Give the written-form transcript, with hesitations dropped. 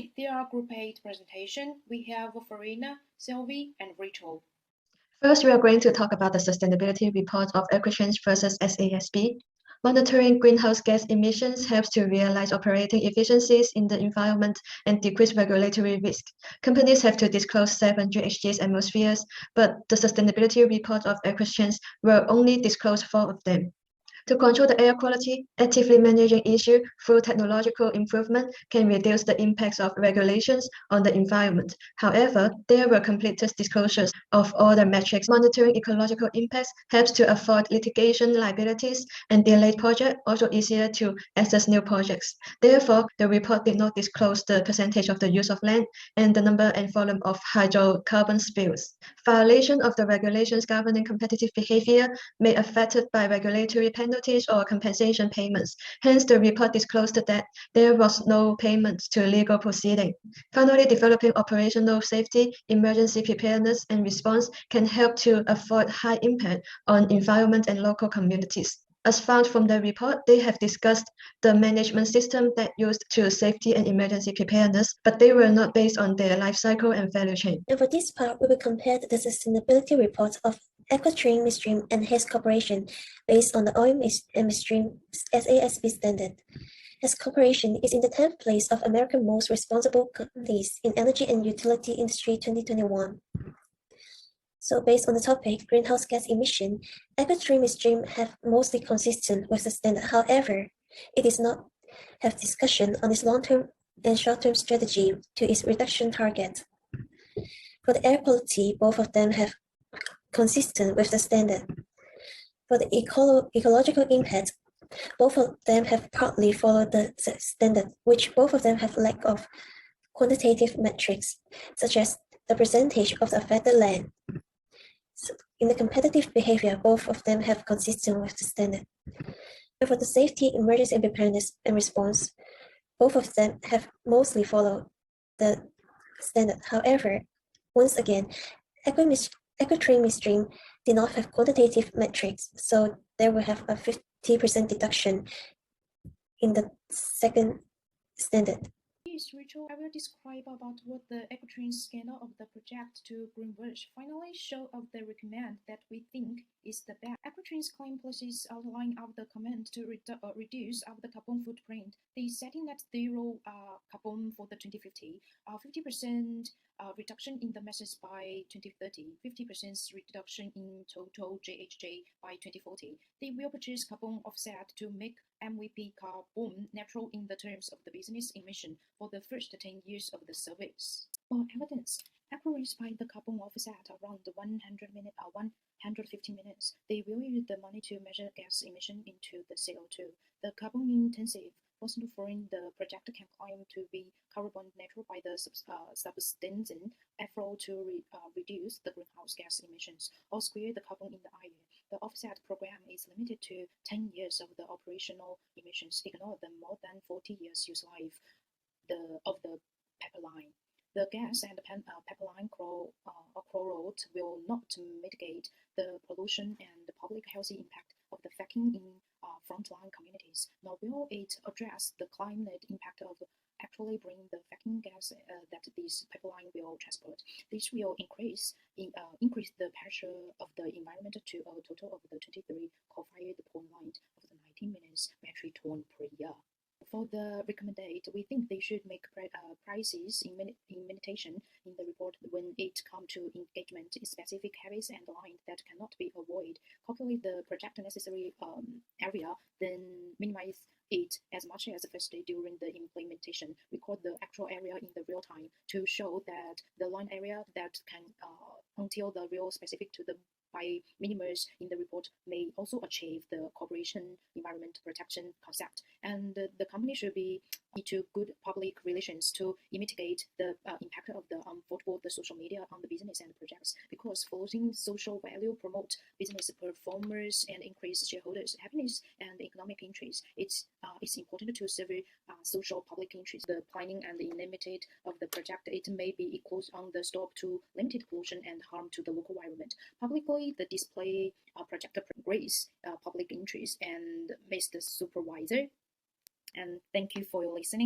Hi, there are Group 8 presentation. We have Farina, Sylvie, and Rachel. First, we are going to talk about the sustainability report of AgriChange versus SASB. Monitoring greenhouse gas emissions helps to realize operating efficiencies in the environment and decrease regulatory risk. Companies have to disclose 7 GHGs atmospheres, but the sustainability report of AgriChange will only disclose 4 of them. To control the air quality, actively managing issue through technological improvement can reduce the impacts of regulations on the environment. However, there were complete disclosures of all the metrics. Monitoring ecological impacts helps to avoid litigation liabilities and delayed projects, also easier to access new projects. Therefore, the report did not disclose the percentage of the use of land and the number and volume of hydrocarbon spills. Violation of the regulations governing competitive behavior may be affected by regulatory penalties or compensation payments. Hence, the report disclosed that there was no payment to legal proceeding. Finally, developing operational safety, emergency preparedness, and response can help to avoid high impact on environment and local communities. As found from the report, they have discussed the management system that used to safety and emergency preparedness, but they were not based on their life cycle and value chain. And for this part, we will compare the sustainability report of AgriChange Midstream and Hess Corporation based on the oil and midstream SASB standard. Hess Corporation is in the 10th place of America's most responsible companies in energy and utility industry 2021. So based on the topic, greenhouse gas emission, AgriChange Midstream have mostly consistent with the standard. However, it does not have discussion on its long-term and short-term strategy to its reduction target. For the air quality, both of them have consistent with the standard. For the ecological impact, both of them have partly followed the standard, which both of them have lack of quantitative metrics, such as the percentage of the affected land. So in the competitive behavior, both of them have consistent with the standard. And for the safety, emergency preparedness, and response, both of them have mostly followed the standard. However, once again, AgriChange Midstream did not have quantitative metrics, so they will have a 50% deduction in the second standard. Yes, Rachel, I will describe about what the AgriChange scanner of the project to Greenbush finally show of the recommend that we think is the best. AgriChange's claim policies outline of the comment to reduce of the carbon footprint. They setting at zero carbon for the 2050, 50% reduction in the emissions by 2030, 50% reduction in total GHG by 2040. They will purchase carbon offset to make MVP carbon neutral in the terms of the business emission for the first 10 years of the service. For evidence, AgriChange buy the carbon offset around 150 minutes. They will use the money to measure gas emission into the CO2. The carbon intensive fossil fuel the project can claim to be carbon neutral by the substantial effort to reduce the greenhouse gas emissions or square the carbon in the air. The offset program is limited to 10 years of the operational emissions. Ignore the more than 40 years use life of the pipeline. The gas and pipeline corrode will not mitigate the pollution and the public health impact of the fracking in frontline communities, nor will it address the climate impact of actually bring the fracking gas that this pipeline will transport. This will increase the pressure of the environment to a total of the 23 coal-fired power line of the 19 minutes metric ton per year. For the recommended, we think they should make prices in meditation in the report when it comes to engagement in specific habits and lines that cannot be avoided. Calculate the project necessary area, then minimize it as much as first during the implementation. Record the actual area in the real time to show that the line area that can until the real specific to the by minimums in the report may also achieve the corporation environment protection concept. And the company should be into good public relations to mitigate the impact of the unfavorable social media on the business and projects, because following social value promote business performers and increase shareholders' happiness and economic interest. It's important to serve social public interest. The planning and the limited of the project, it may be equals on the stop to limited pollution and harm to the local environment. Publicly, the display project grace public interest and makes the supervisor. And thank you for your listening.